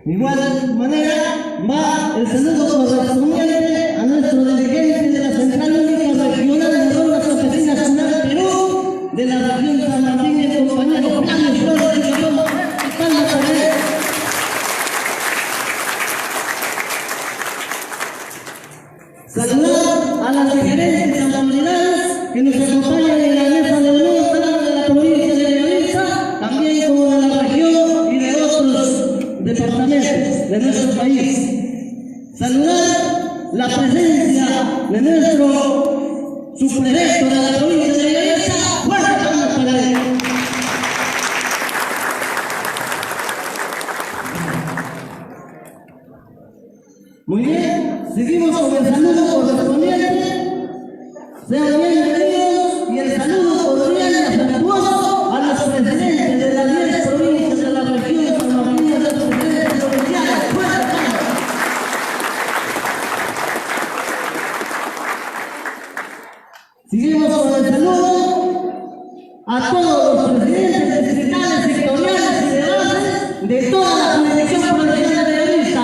De igual manera, va el saludo correspondiente a nuestro dirigente de la Central Única Regional de Rondas Campesinas Nacional Perú, de la región San Martín, el compañero Flavio Flores de Capón, Carlos Ferrer. Saludar a las diferentes autoridades que nos acompañan en la mesa de honor, tanto de la provincia de Bellavista, también como de la región y de otros departamentos de nuestro país. Saludar la presencia de nuestro subprefecto de la provincia de Bellavista, Juan Carlos Ferrer. Muy bien, seguimos con el saludo correspondiente. Sean bienvenidos y el saludo cordial y afectuoso a los presidentes de las 10 provincias de la región San Martín, de los presidentes provinciales. Seguimos con el saludo a todos los presidentes distritales, sectoriales y de base de toda la jurisdicción provincial de Bellavista.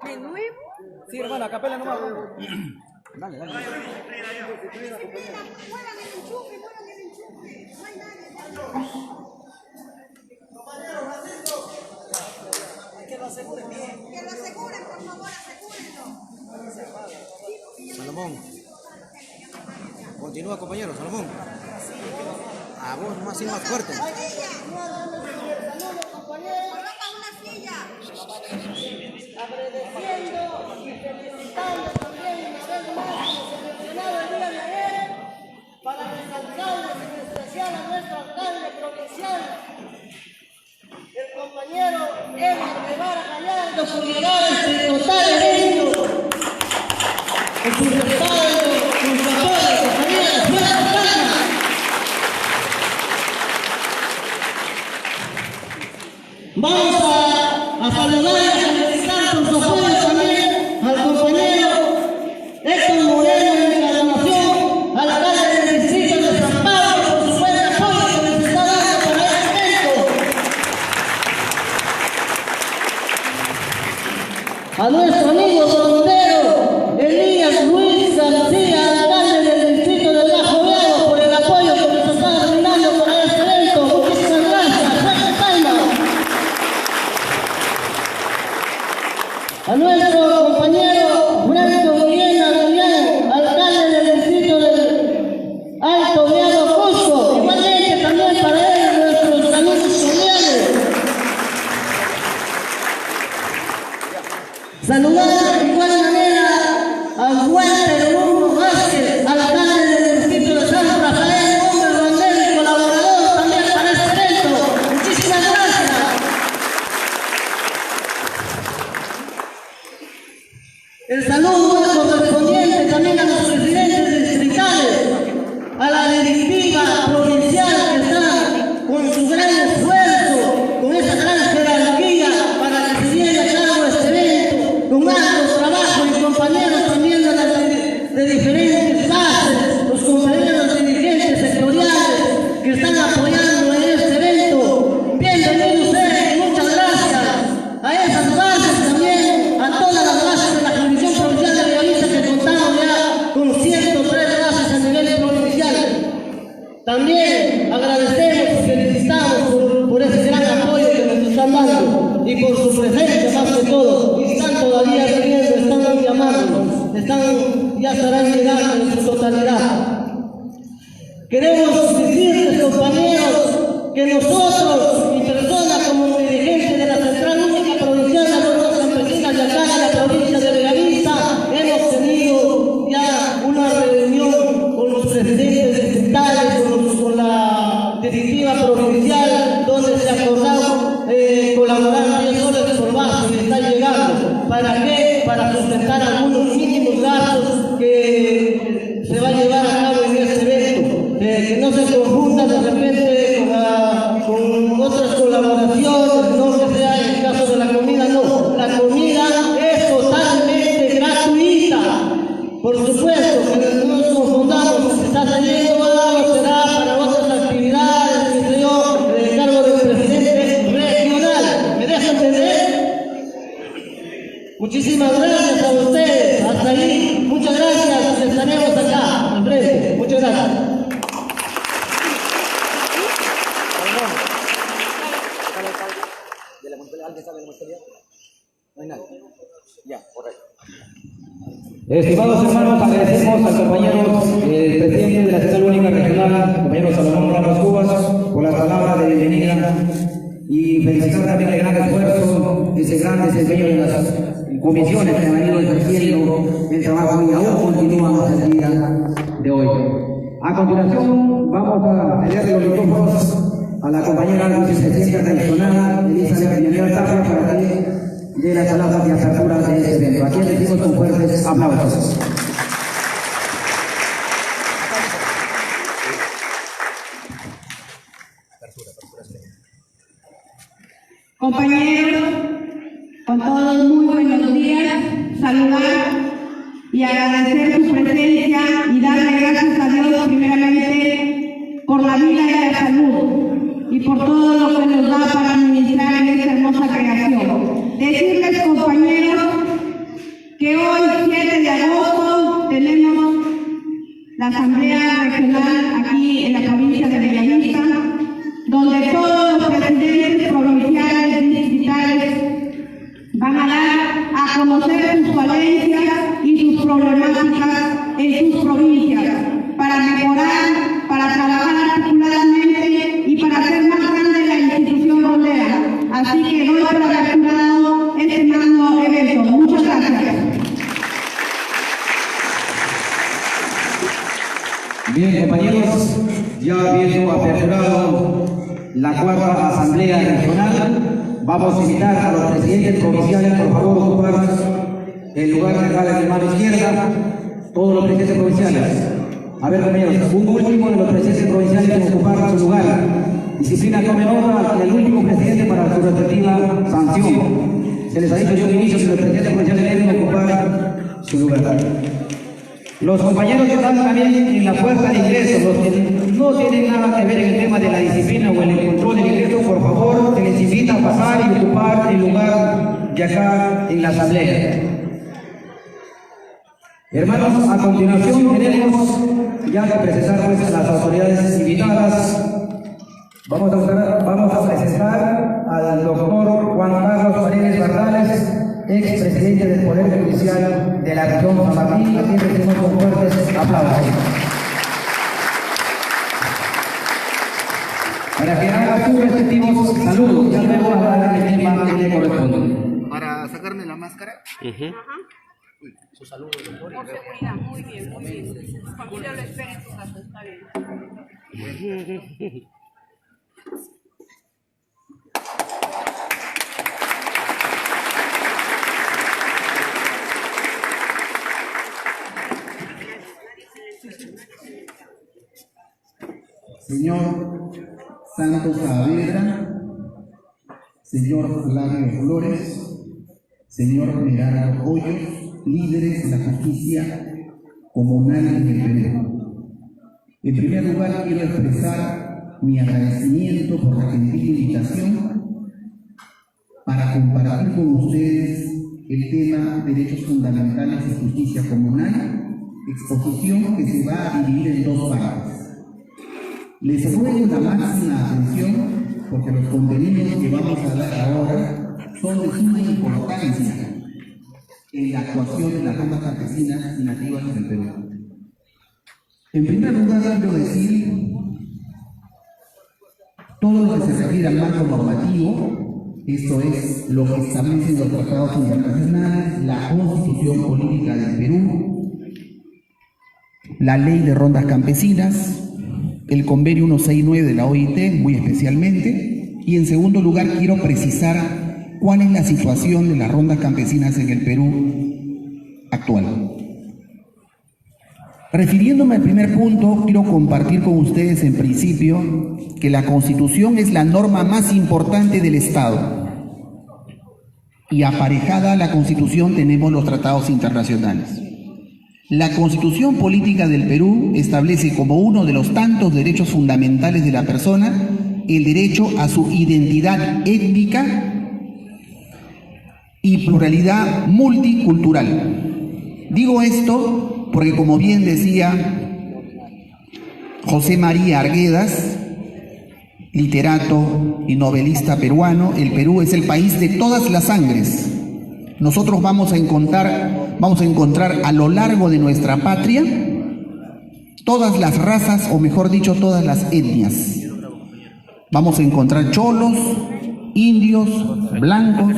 ¿De nuevo? Sí, hermana, capela nomás. Dale, dale. Que lo aseguren, por favor, asegúrenlo. Salomón. Continúa, compañero, Salomón. A vos más y más fuerte. Agradeciendo y felicitando también una vez más como se mencionaba el día de ayer, para resaltarles en especial a nuestro alcalde provincial, el compañero Edgar Guevara Gallardo, por llegar a este total evento, en su respaldo, con su apoyo, compañero de Fuerza Calma. Vamos a saludar y a felicitar por su apoyo también al compañero Héctor Moreno de Encarnación, alcalde del distrito de San Pablo, por su buen apoyo que nos está dando para este evento. A nuestro amigo sondero Elías Luis García, alcalde del distrito del Bajo Vego, por el apoyo que nos está brindando para este evento. Muchísimas gracias. Fuerte palmas. A nuestro compañero Franco Villena Damián, alcalde del distrito del Alto Viado Cusco, igualmente también para él nuestros saludos cordiales. Saludar de igual manera a Walter Hugo Vázquez, alcalde del distrito de San Rafael, hombre bandera y colaborador también para este evento. Muchísimas gracias. El saludo más correspondiente también a los presidentes distritales, a la directiva provincial que está con su gran esfuerzo, con esa gran jerarquía para que se lleve a cabo este evento, con alto trabajo y compañeros también de diferentes bases, los compañeros dirigentes sectoriales que están apoyando en este evento. Bienvenidos ustedes, muchas gracias a esas bases también, a todas las bases de la jurisdicción provincial de Bellavista, que contamos ya con 103 bases a nivel provincial. También agradecemos y felicitamos por ese gran apoyo que nos están dando y por su presencia más que todo. Y están todavía viniendo, están llamándonos, ya estarán llegando en su totalidad. Queremos decirles, compañeros, que nosotros, mi persona como dirigente de la Central Única Provincial de Rondas Campesinas de acá de la provincia de Bellavista, hemos tenido ya una reunión con los presidentes distritales, con la directiva provincial, donde se ha acordado colaborar 10 soles por base que está llegando. ¿Para qué? Para sustentar algunos mínimos gastos que se va a llevar a cabo en este evento. Que no se confunda de repente con otras colaboraciones, no que sea en el caso de la comida, no. La comida es total Estimados hermanos, agradecemos al compañero presidente de la Central Única Regional, compañero Salomón Ramos Cubas, por las palabras de bienvenida y felicitar también el gran esfuerzo, ese gran desempeño de las comisiones que han venido ejerciendo el trabajo y aún continúan hasta el día de hoy. A continuación, vamos a ceder los micrófonos a la compañera vicepresidenta regional, Elizabeth Villarreal Tapia, para que de las palabras de apertura de este evento. Aquí decimos con fuertes aplausos. Compañeros, con todos muy buenos días, saludar y agradecer su presencia y darle gracias a Dios primeramente por la vida y la salud y por todo lo que nos da para administrar en esta hermosa creación. Decirles, compañeros, que hoy, 7 de agosto, tenemos la Asamblea Regional aquí en la provincia de Bellavista, donde todos los presidentes provinciales y distritales van a dar a conocer sus falencias y sus problemáticas en sus provincias, para mejorar, para trabajar articuladamente y para hacer más grande la institución rondera. Así que doy por aperturado este magno evento. Muchas gracias. Bien, compañeros, ya habiendo aperturado la 4ª Asamblea Regional, vamos a invitar a los presidentes provinciales, por favor, ocupar el lugar que acá de mi mano izquierda, todos los presidentes provinciales. A ver, compañeros, un último de los presidentes provinciales que ocupar su lugar. Disciplina, tome nota del último presidente para su respectiva sanción. Se les ha dicho yo al inicio que los presidentes provinciales deben ocupar su lugar. Los compañeros que están también en la puerta de ingreso, los que no tienen nada que ver en el tema de la disciplina o en el control del ingreso, por favor, se les invita a pasar y ocupar el lugar de acá en la asamblea. Hermanos, a continuación tenemos ya que presentar pues, a las autoridades invitadas. Vamos a presentar al doctor Juan Carlos Paredes Bardales, expresidente del Poder Judicial de la región San Martín, a quien recibimos con fuertes aplausos. Para que haga sus respectivos saludos, ya luego hablar del tema que le corresponde. Para sacarme la máscara. Su saludo, doctor. Por seguridad, muy bien, muy bien. Su familia lo espera en su casa, está bien. Señor Santos Saavedra, señor Flavio Flores, señor Gerardo Hoyos, líderes de la justicia comunal en el Perú. En primer lugar, quiero expresar mi agradecimiento por la gentil invitación para compartir con ustedes el tema Derechos Fundamentales y Justicia Comunal, exposición que se va a dividir en 2 partes. Les ruego la máxima atención porque los contenidos que vamos a dar ahora son de suma importancia en la actuación de las rondas campesinas y nativas en el Perú. En primer lugar, quiero decir todo lo que se refiere al marco normativo, esto es lo que establecen los tratados internacionales, la Constitución Política del Perú, la Ley de Rondas Campesinas, el convenio 169 de la OIT, muy especialmente, y en segundo lugar quiero precisar cuál es la situación de las rondas campesinas en el Perú actual. Refiriéndome al primer punto, quiero compartir con ustedes en principio que la Constitución es la norma más importante del Estado y aparejada a la Constitución tenemos los tratados internacionales. La Constitución Política del Perú establece como uno de los tantos derechos fundamentales de la persona el derecho a su identidad étnica y pluralidad multicultural. Digo esto porque, como bien decía José María Arguedas, literato y novelista peruano, el Perú es el país de todas las sangres. Nosotros vamos a encontrar vamos a encontrar a lo largo de nuestra patria todas las razas, o mejor dicho, todas las etnias. Vamos a encontrar cholos, indios, blancos,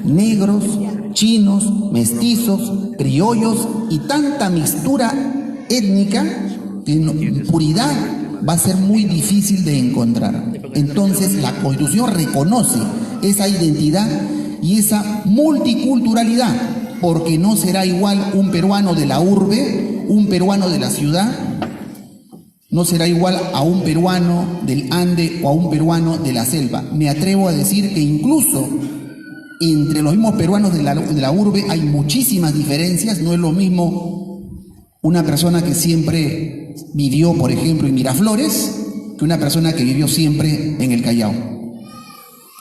negros, chinos, mestizos, criollos y tanta mixtura étnica que en puridad va a ser muy difícil de encontrar. Entonces la Constitución reconoce esa identidad y esa multiculturalidad, porque no será igual un peruano de la urbe, un peruano de la ciudad, no será igual a un peruano del Ande o a un peruano de la selva. Me atrevo a decir que incluso entre los mismos peruanos de la urbe hay muchísimas diferencias. No es lo mismo una persona que siempre vivió, por ejemplo, en Miraflores, que una persona que vivió siempre en el Callao.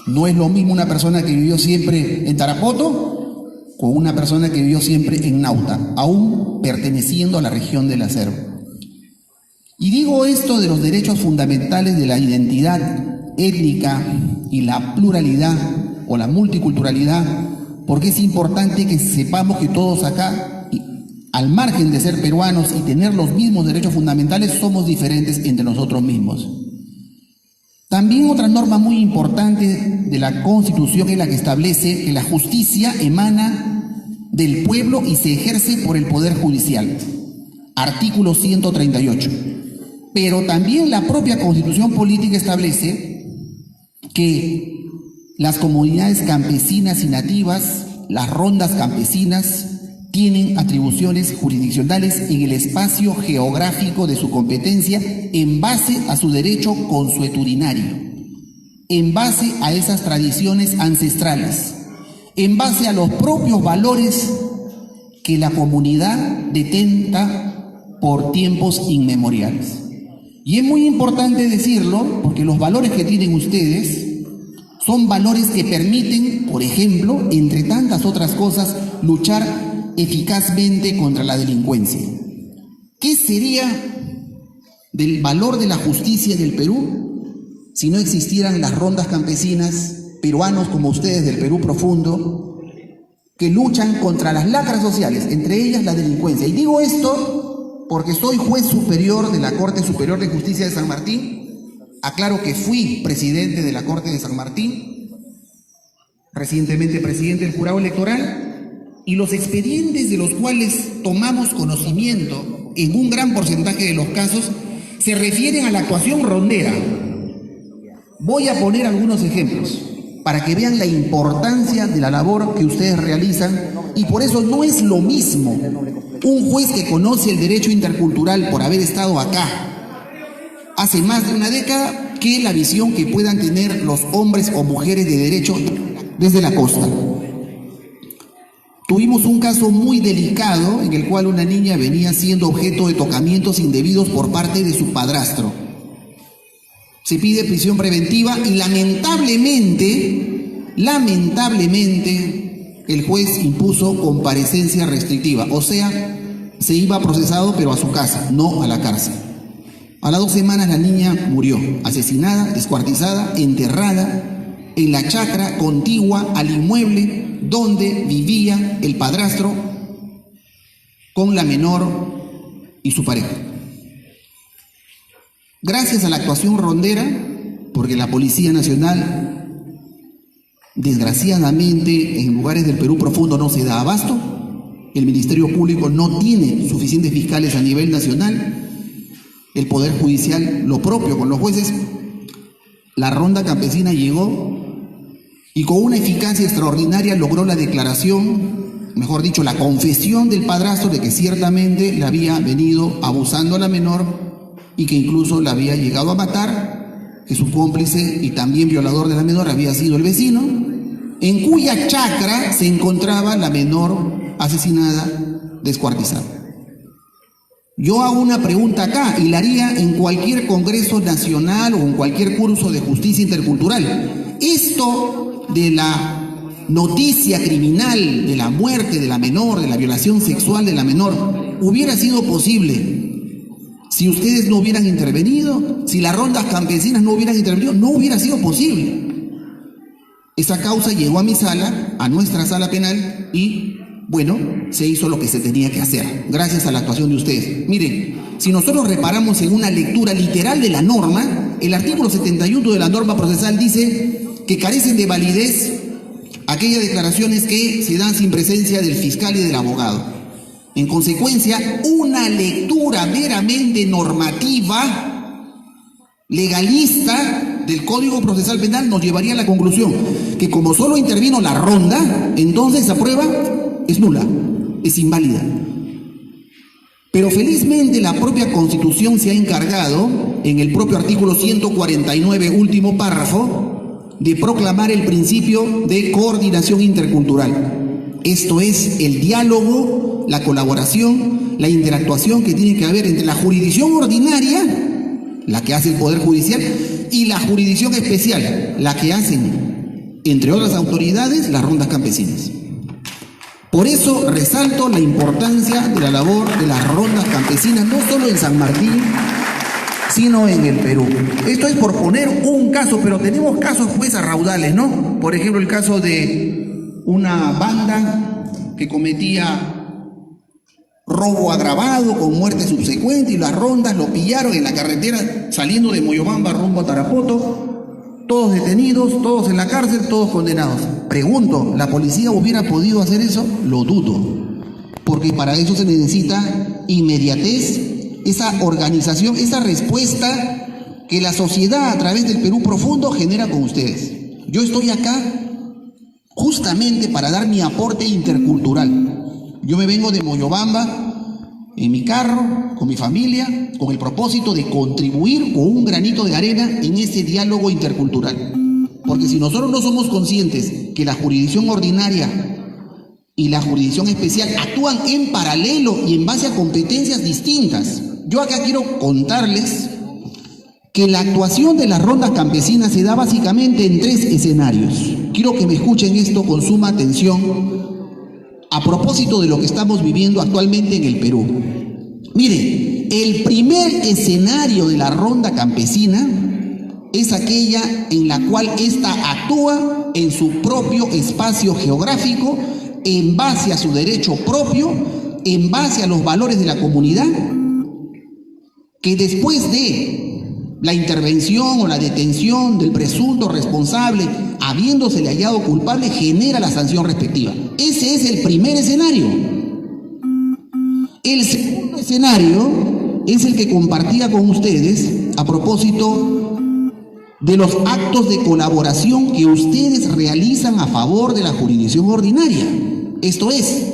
No es lo mismo una persona que vivió siempre en Tarapoto con una persona que vivió siempre en Nauta, aún perteneciendo a la región de la selva. Y digo esto de los derechos fundamentales de la identidad étnica y la pluralidad o la multiculturalidad, porque es importante que sepamos que todos acá, al margen de ser peruanos y tener los mismos derechos fundamentales, somos diferentes entre nosotros mismos. También otra norma muy importante de la Constitución es la que establece que la justicia emana del pueblo y se ejerce por el Poder Judicial. Artículo 138. Pero también la propia Constitución Política establece que las comunidades campesinas y nativas, las rondas campesinas, tienen atribuciones jurisdiccionales en el espacio geográfico de su competencia en base a su derecho consuetudinario, en base a esas tradiciones ancestrales, en base a los propios valores que la comunidad detenta por tiempos inmemoriales. Y es muy importante decirlo porque los valores que tienen ustedes son valores que permiten, por ejemplo, entre tantas otras cosas, luchar eficazmente contra la delincuencia. ¿Qué sería del valor de la justicia del Perú si no existieran las rondas campesinas, peruanos como ustedes del Perú profundo, que luchan contra las lacras sociales, entre ellas la delincuencia? Y digo esto porque soy juez superior de la Corte Superior de Justicia de San Martín. Aclaro que fui presidente de la Corte de San Martín, recientemente presidente del jurado electoral, y los expedientes de los cuales tomamos conocimiento en un gran porcentaje de los casos se refieren a la actuación rondera. Voy a poner algunos ejemplos para que vean la importancia de la labor que ustedes realizan, y por eso no es lo mismo un juez que conoce el derecho intercultural por haber estado acá hace más de una década que la visión que puedan tener los hombres o mujeres de derecho desde la costa. Tuvimos un caso muy delicado en el cual una niña venía siendo objeto de tocamientos indebidos por parte de su padrastro. Se pide prisión preventiva y lamentablemente, el juez impuso comparecencia restrictiva, o sea, se iba procesado pero a su casa, no a la cárcel. A las 2 semanas la niña murió, asesinada, descuartizada, enterrada en la chacra contigua al inmueble donde vivía el padrastro con la menor y su pareja. Gracias a la actuación rondera, porque la Policía Nacional, desgraciadamente, en lugares del Perú profundo no se da abasto, el Ministerio Público no tiene suficientes fiscales a nivel nacional, el Poder Judicial lo propio con los jueces, la ronda campesina llegó y con una eficacia extraordinaria logró la declaración, mejor dicho, la confesión del padrastro de que ciertamente le había venido abusando a la menor y que incluso la había llegado a matar, que su cómplice y también violador de la menor había sido el vecino, en cuya chacra se encontraba la menor asesinada, descuartizada. Yo hago una pregunta acá y la haría en cualquier congreso nacional o en cualquier curso de justicia intercultural. Esto de la noticia criminal de la muerte de la menor, de la violación sexual de la menor, hubiera sido posible si ustedes no hubieran intervenido, si las rondas campesinas no hubieran intervenido, no hubiera sido posible. Esa causa llegó a mi sala, a nuestra sala penal, y Bueno, se hizo lo que se tenía que hacer, gracias a la actuación de ustedes. Miren, si nosotros reparamos en una lectura literal de la norma, el artículo 71 de la norma procesal dice que carecen de validez aquellas declaraciones que se dan sin presencia del fiscal y del abogado. En consecuencia, una lectura meramente normativa, legalista del Código Procesal Penal nos llevaría a la conclusión que como solo intervino la ronda, entonces esa prueba es nula, es inválida. Pero felizmente la propia Constitución se ha encargado, en el propio artículo 149, último párrafo, de proclamar el principio de coordinación intercultural. Esto es el diálogo, la colaboración, la interactuación que tiene que haber entre la jurisdicción ordinaria, la que hace el Poder Judicial, y la jurisdicción especial, la que hacen, entre otras autoridades, las rondas campesinas. Por eso resalto la importancia de la labor de las rondas campesinas, no solo en San Martín, sino en el Perú. Esto es por poner un caso, pero tenemos casos pues a raudales, ¿no? Por ejemplo, el caso de una banda que cometía robo agravado con muerte subsecuente y las rondas lo pillaron en la carretera saliendo de Moyobamba rumbo a Tarapoto. Todos detenidos, todos en la cárcel, todos condenados. Pregunto, ¿la policía hubiera podido hacer eso? Lo dudo, porque para eso se necesita inmediatez, esa organización, esa respuesta que la sociedad a través del Perú profundo genera con ustedes. Yo estoy acá justamente para dar mi aporte intercultural. Yo me vengo de Moyobamba en mi carro, con mi familia, con el propósito de contribuir con un granito de arena en ese diálogo intercultural. Porque si nosotros no somos conscientes que la jurisdicción ordinaria y la jurisdicción especial actúan en paralelo y en base a competencias distintas, yo acá quiero contarles que la actuación de las rondas campesinas se da básicamente en 3 escenarios. Quiero que me escuchen esto con suma atención a propósito de lo que estamos viviendo actualmente en el Perú. Mire, el primer escenario de la ronda campesina es aquella en la cual ésta actúa en su propio espacio geográfico, en base a su derecho propio, en base a los valores de la comunidad, que después de la intervención o la detención del presunto responsable, habiéndosele hallado culpable, genera la sanción respectiva. Ese es el primer escenario. El segundo escenario es el que compartía con ustedes a propósito de los actos de colaboración que ustedes realizan a favor de la jurisdicción ordinaria. Esto es,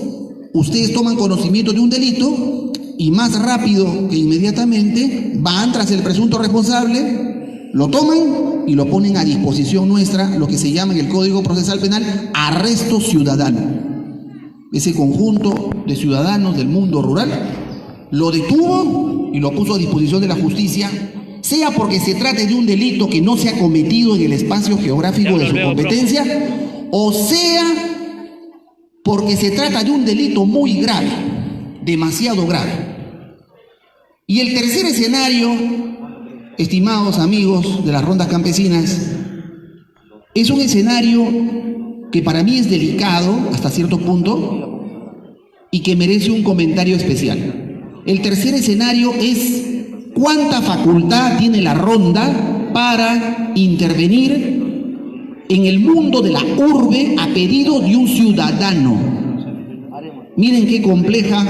ustedes toman conocimiento de un delito y más rápido que inmediatamente van tras el presunto responsable, lo toman y lo ponen a disposición nuestra, lo que se llama en el Código Procesal Penal arresto ciudadano. Ese conjunto de ciudadanos del mundo rural lo detuvo y lo puso a disposición de la justicia, sea porque se trate de un delito que no se ha cometido en el espacio geográfico de su competencia, o sea porque se trata de un delito muy grave, demasiado grave. Y el tercer escenario, estimados amigos de las rondas campesinas, es un escenario que para mí es delicado hasta cierto punto y que merece un comentario especial. El tercer escenario es cuánta facultad tiene la ronda para intervenir en el mundo de la urbe a pedido de un ciudadano. Miren qué compleja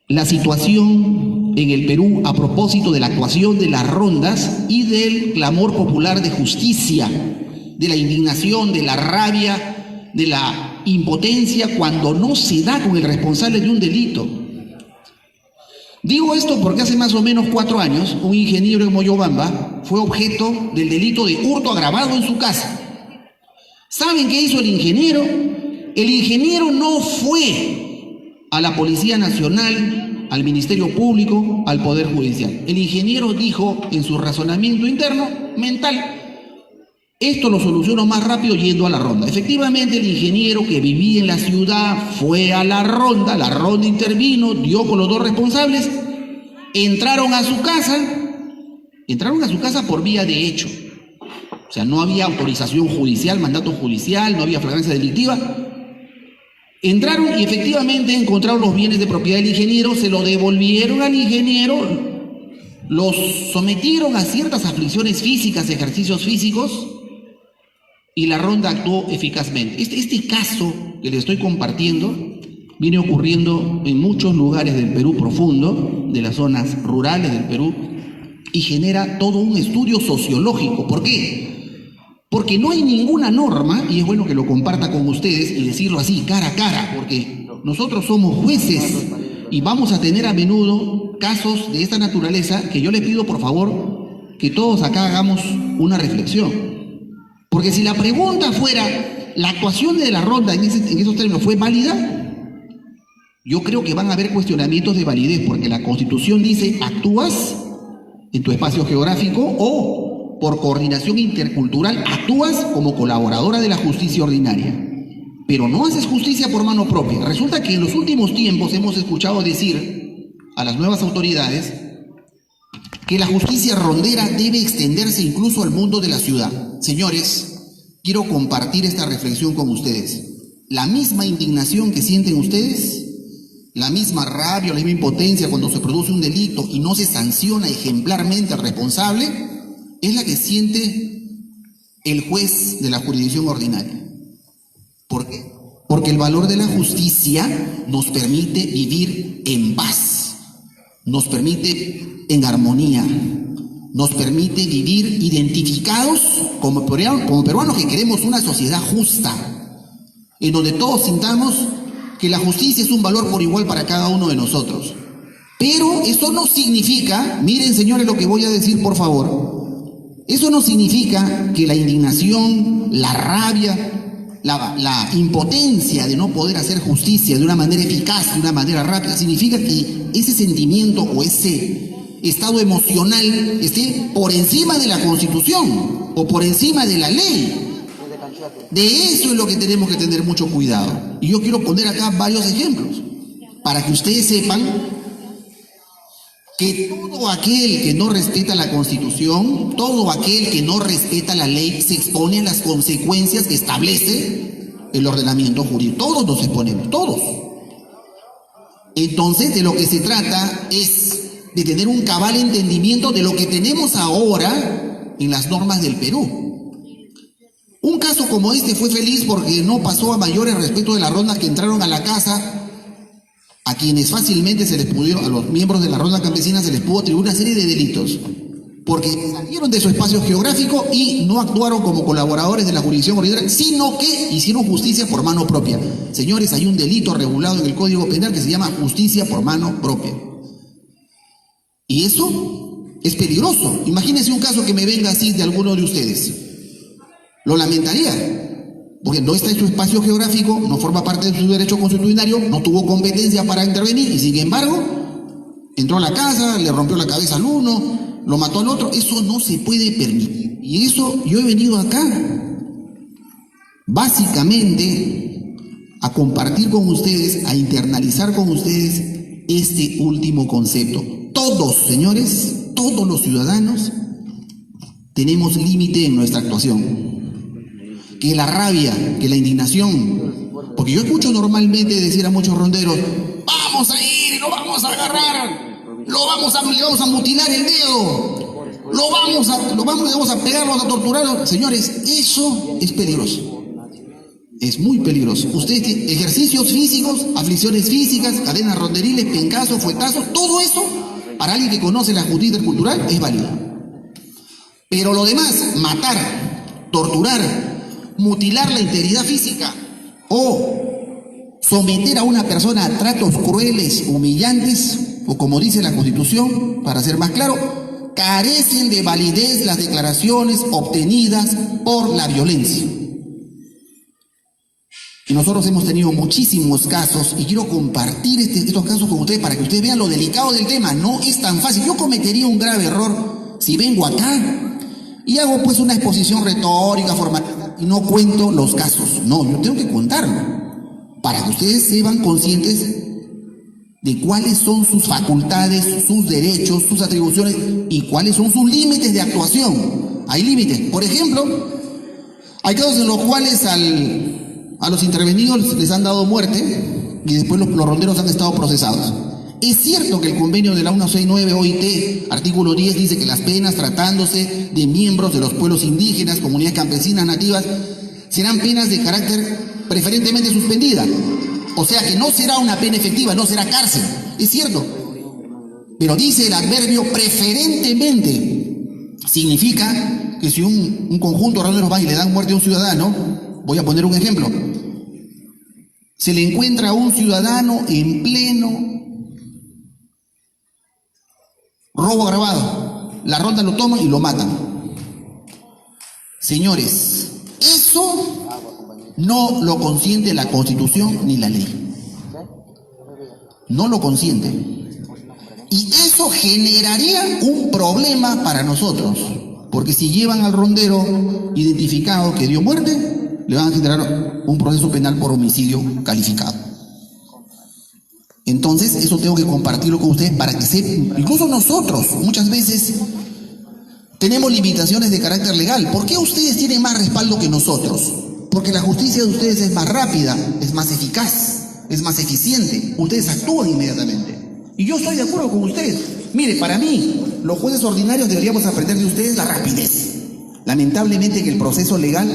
la situación en el Perú a propósito de la actuación de las rondas y del clamor popular de justicia, de la indignación, de la rabia, de la impotencia cuando no se da con el responsable de un delito. Digo esto porque hace más o menos 4 años un ingeniero en Moyobamba fue objeto del delito de hurto agravado en su casa. ¿Saben qué hizo el ingeniero? El ingeniero no fue a la Policía Nacional, al Ministerio Público, al Poder Judicial. El ingeniero dijo en su razonamiento interno, mental, esto lo soluciono más rápido yendo a la ronda. Efectivamente, el ingeniero que vivía en la ciudad fue a la ronda intervino, dio con los 2 responsables, entraron a su casa por vía de hecho. O sea, no había autorización judicial, mandato judicial, no había flagrancia delictiva. Entraron y efectivamente encontraron los bienes de propiedad del ingeniero, se lo devolvieron al ingeniero, los sometieron a ciertas aflicciones físicas, ejercicios físicos, y la ronda actuó eficazmente. Este caso que les estoy compartiendo viene ocurriendo en muchos lugares del Perú profundo, de las zonas rurales del Perú, y genera todo un estudio sociológico. ¿Por qué? Porque no hay ninguna norma, y es bueno que lo comparta con ustedes y decirlo así, cara a cara, porque nosotros somos jueces y vamos a tener a menudo casos de esta naturaleza que yo les pido por favor que todos acá hagamos una reflexión. Porque si la pregunta fuera, ¿la actuación de la ronda en esos términos fue válida? Yo creo que van a haber cuestionamientos de validez, porque la Constitución dice, actúas en tu espacio geográfico o por coordinación intercultural actúas como colaboradora de la justicia ordinaria, pero no haces justicia por mano propia. Resulta que en los últimos tiempos hemos escuchado decir a las nuevas autoridades que la justicia rondera debe extenderse incluso al mundo de la ciudad. Señores, quiero compartir esta reflexión con ustedes. La misma indignación que sienten ustedes, la misma rabia, la misma impotencia cuando se produce un delito y no se sanciona ejemplarmente al responsable, es la que siente el juez de la jurisdicción ordinaria. ¿Por qué? Porque el valor de la justicia nos permite vivir en paz, nos permite en armonía, nos permite vivir identificados como peruanos que queremos una sociedad justa, en donde todos sintamos que la justicia es un valor por igual para cada uno de nosotros. Pero eso no significa, miren señores lo que voy a decir por favor, eso no significa que la indignación, la rabia, la impotencia de no poder hacer justicia de una manera eficaz, de una manera rápida, significa que ese sentimiento o ese estado emocional esté por encima de la Constitución o por encima de la ley. De eso es lo que tenemos que tener mucho cuidado. Y yo quiero poner acá varios ejemplos para que ustedes sepan que todo aquel que no respeta la Constitución, todo aquel que no respeta la ley, se expone a las consecuencias que establece el ordenamiento jurídico. Todos nos exponemos, todos. Entonces, de lo que se trata es de tener un cabal entendimiento de lo que tenemos ahora en las normas del Perú. Un caso como este fue feliz porque no pasó a mayores respecto de las rondas que entraron a la casa, a quienes fácilmente se les pudieron, a los miembros de la ronda campesina se les pudo atribuir una serie de delitos, porque salieron de su espacio geográfico y no actuaron como colaboradores de la jurisdicción ordinaria, sino que hicieron justicia por mano propia. Señores, hay un delito regulado en el Código Penal que se llama justicia por mano propia. Y eso es peligroso. Imagínense un caso que me venga así de alguno de ustedes. Lo lamentaría. Porque no está en su espacio geográfico, no forma parte de su derecho constitucionario, no tuvo competencia para intervenir y sin embargo entró a la casa, le rompió la cabeza al uno, lo mató al otro. Eso no se puede permitir. Y eso yo he venido acá básicamente a compartir con ustedes, a internalizar con ustedes este último concepto. Todos, señores, todos los ciudadanos tenemos límite en nuestra actuación. Que la rabia, que la indignación, porque yo escucho normalmente decir a muchos ronderos, vamos a ir, lo vamos a agarrar, le vamos a mutilar el dedo, le vamos a pegar, vamos a torturarlo. Señores, eso es peligroso, es muy peligroso. Ustedes tienen ejercicios físicos, aflicciones físicas, cadenas ronderiles, pencazos, fuetazos, todo eso, para alguien que conoce la justicia cultural, es válido. Pero lo demás, matar, torturar, mutilar la integridad física o someter a una persona a tratos crueles, humillantes, o como dice la Constitución, para ser más claro, carecen de validez las declaraciones obtenidas por la violencia. Y nosotros hemos tenido muchísimos casos y quiero compartir estos casos con ustedes para que ustedes vean lo delicado del tema. No es tan fácil. Yo cometería un grave error si vengo acá y hago pues una exposición retórica, formalista, y no cuento los casos. No, yo tengo que contarlo para que ustedes sean conscientes de cuáles son sus facultades, sus derechos, sus atribuciones y cuáles son sus límites de actuación. Hay límites. Por ejemplo, hay casos en los cuales al A los intervenidos les han dado muerte y después los ronderos han estado procesados. Es cierto que el convenio de la 169 OIT, artículo 10, dice que las penas tratándose de miembros de los pueblos indígenas, comunidades campesinas, nativas, serán penas de carácter preferentemente suspendida. O sea que no será una pena efectiva, no será cárcel. Es cierto. Pero dice el adverbio preferentemente. Significa que si un conjunto de ronderos va y le dan muerte a un ciudadano, voy a poner un ejemplo. Se le encuentra a un ciudadano en pleno robo agravado. La ronda lo toma y lo matan. Señores, eso no lo consiente la Constitución ni la ley. No lo consiente. Y eso generaría un problema para nosotros. Porque si llevan al rondero identificado que dio muerte, le van a generar un proceso penal por homicidio calificado. Entonces, eso tengo que compartirlo con ustedes para que sepan. Incluso nosotros, muchas veces, tenemos limitaciones de carácter legal. ¿Por qué ustedes tienen más respaldo que nosotros? Porque la justicia de ustedes es más rápida, es más eficaz, es más eficiente. Ustedes actúan inmediatamente. Y yo estoy de acuerdo con ustedes. Mire, para mí, los jueces ordinarios deberíamos aprender de ustedes la rapidez. Lamentablemente en el proceso legal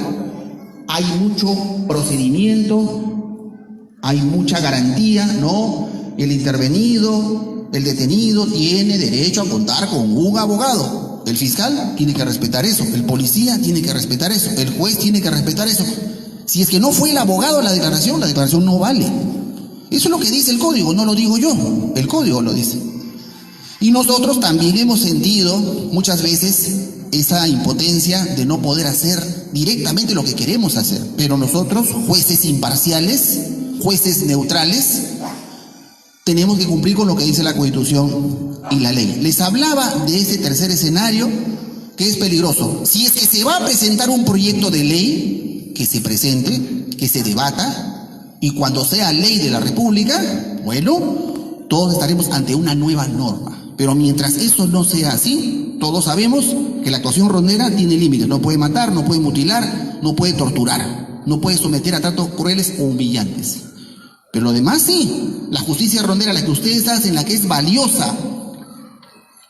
hay mucho procedimiento, hay mucha garantía, ¿no? El intervenido, el detenido tiene derecho a contar con un abogado. El fiscal tiene que respetar eso, el policía tiene que respetar eso, el juez tiene que respetar eso. Si es que no fue el abogado a la declaración no vale. Eso es lo que dice el código, no lo digo yo, el código lo dice. Y nosotros también hemos sentido muchas veces esa impotencia de no poder hacer directamente lo que queremos hacer. Pero nosotros, jueces imparciales, jueces neutrales, tenemos que cumplir con lo que dice la Constitución y la ley. Les hablaba de ese tercer escenario que es peligroso. Si es que se va a presentar un proyecto de ley, que se presente, que se debata, y cuando sea ley de la República, bueno, todos estaremos ante una nueva norma. Pero mientras eso no sea así, todos sabemos que la actuación rondera tiene límites. No puede matar, no puede mutilar, no puede torturar, no puede someter a tratos crueles o humillantes. Pero lo demás sí, la justicia rondera, la que ustedes hacen, la que es valiosa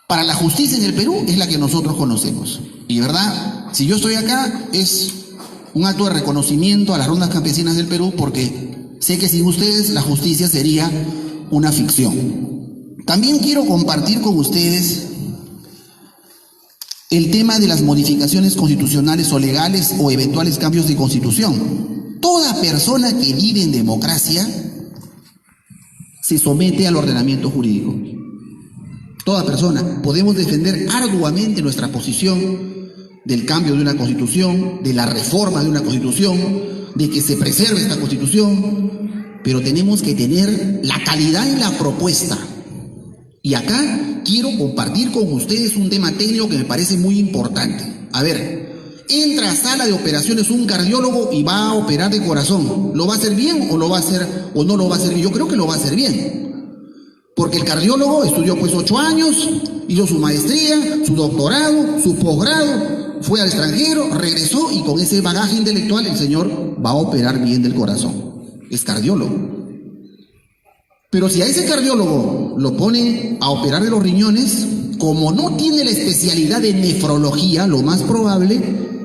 para la justicia en el Perú, es la que nosotros conocemos. Y de verdad, si yo estoy acá, es un acto de reconocimiento a las rondas campesinas del Perú, porque sé que sin ustedes la justicia sería una ficción. También quiero compartir con ustedes el tema de las modificaciones constitucionales o legales o eventuales cambios de constitución. Toda persona que vive en democracia se somete al ordenamiento jurídico. Toda persona. Podemos defender arduamente nuestra posición del cambio de una constitución, de la reforma de una constitución, de que se preserve esta constitución, pero tenemos que tener la calidad en la propuesta. Y acá quiero compartir con ustedes un tema técnico que me parece muy importante. A ver, entra a sala de operaciones un cardiólogo y va a operar de corazón. ¿Lo va a hacer bien o lo va a hacer o no lo va a hacer bien? Yo creo que lo va a hacer bien. Porque el cardiólogo estudió pues 8 años, hizo su maestría, su doctorado, su posgrado, fue al extranjero, regresó y con ese bagaje intelectual el señor va a operar bien del corazón. Es cardiólogo. Pero si a ese cardiólogo lo pone a operar de los riñones, como no tiene la especialidad de nefrología, lo más probable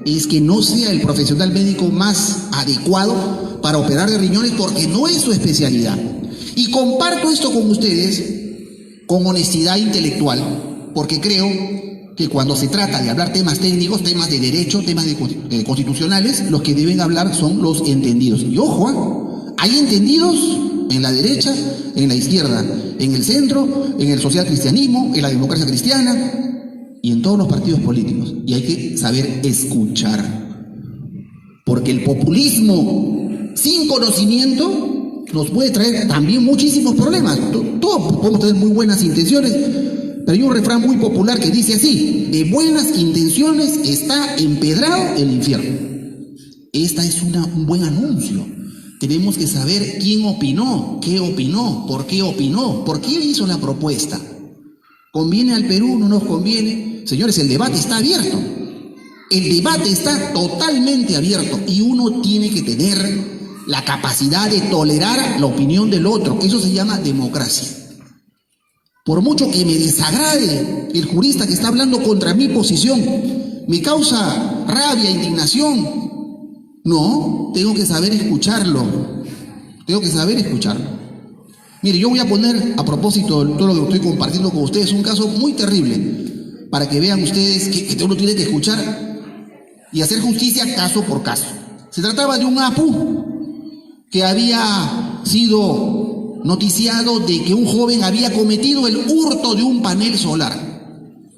es que no sea el profesional médico más adecuado para operar de riñones, porque no es su especialidad. Y comparto esto con ustedes con honestidad intelectual, porque creo que cuando se trata de hablar temas técnicos, temas de derecho, temas constitucionales, los que deben hablar son los entendidos. Y ojo, hay entendidos en la derecha, en la izquierda, en el centro, en el social cristianismo, en la democracia cristiana y en todos los partidos políticos. Y hay que saber escuchar. Porque el populismo sin conocimiento nos puede traer también muchísimos problemas. Todos podemos tener muy buenas intenciones, pero hay un refrán muy popular que dice así: de buenas intenciones está empedrado el infierno. Esta es un buen anuncio. Tenemos que saber quién opinó, qué opinó, por qué hizo la propuesta. ¿Conviene al Perú? ¿No nos conviene? Señores, el debate está abierto. El debate está totalmente abierto y uno tiene que tener la capacidad de tolerar la opinión del otro. Eso se llama democracia. Por mucho que me desagrade el jurista que está hablando contra mi posición, me causa rabia, indignación, no, tengo que saber escucharlo. Tengo que saber escucharlo. Mire, yo voy a poner, a propósito de todo lo que estoy compartiendo con ustedes, un caso muy terrible, para que vean ustedes que uno tiene que escuchar y hacer justicia caso por caso. Se trataba de un APU que había sido noticiado de que un joven había cometido el hurto de un panel solar.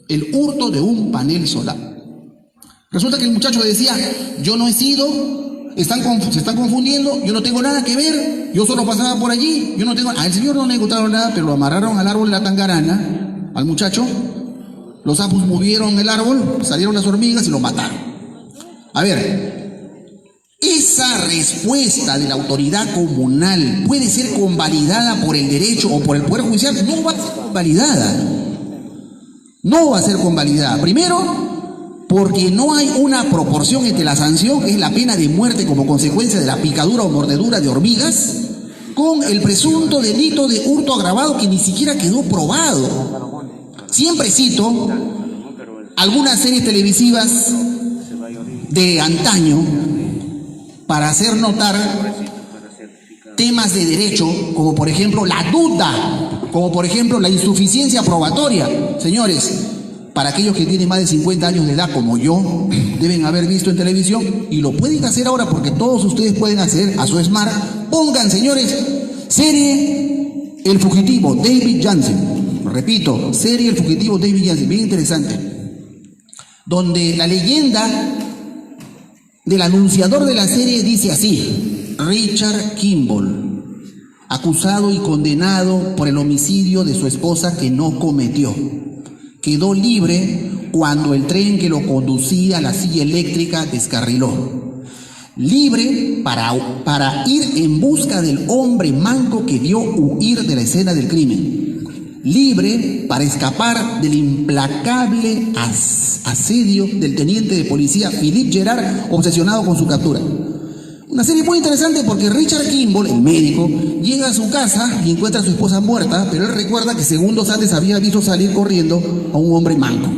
El hurto de un panel solar. Resulta que el muchacho decía, yo no he sido, se están confundiendo, yo no tengo nada que ver, yo solo pasaba por allí, yo no tengo, al señor no le encontraron nada, pero lo amarraron al árbol de la tangarana, al muchacho, los apus movieron el árbol, salieron las hormigas y lo mataron. A ver, esa respuesta de la autoridad comunal puede ser convalidada por el derecho o por el Poder Judicial, no va a ser convalidada. No va a ser convalidada. Primero, porque no hay una proporción entre la sanción, que es la pena de muerte como consecuencia de la picadura o mordedura de hormigas, con el presunto delito de hurto agravado que ni siquiera quedó probado. Siempre cito algunas series televisivas de antaño para hacer notar temas de derecho, como por ejemplo la duda, como por ejemplo la insuficiencia probatoria. Señores, para aquellos que tienen más de 50 años de edad como yo, deben haber visto en televisión, y lo pueden hacer ahora porque todos ustedes pueden hacer a su smart. Pongan, señores, serie El Fugitivo, David Janssen. Repito, serie El Fugitivo, David Janssen, bien interesante. Donde la leyenda del anunciador de la serie dice así: Richard Kimball, acusado y condenado por el homicidio de su esposa que no cometió, quedó libre cuando el tren que lo conducía a la silla eléctrica descarriló. Libre para ir en busca del hombre manco que vio huir de la escena del crimen. Libre para escapar del implacable asedio del teniente de policía Philippe Gerard, obsesionado con su captura. Una serie muy interesante porque Richard Kimball, el médico, llega a su casa y encuentra a su esposa muerta, pero él recuerda que segundos antes había visto salir corriendo a un hombre manco.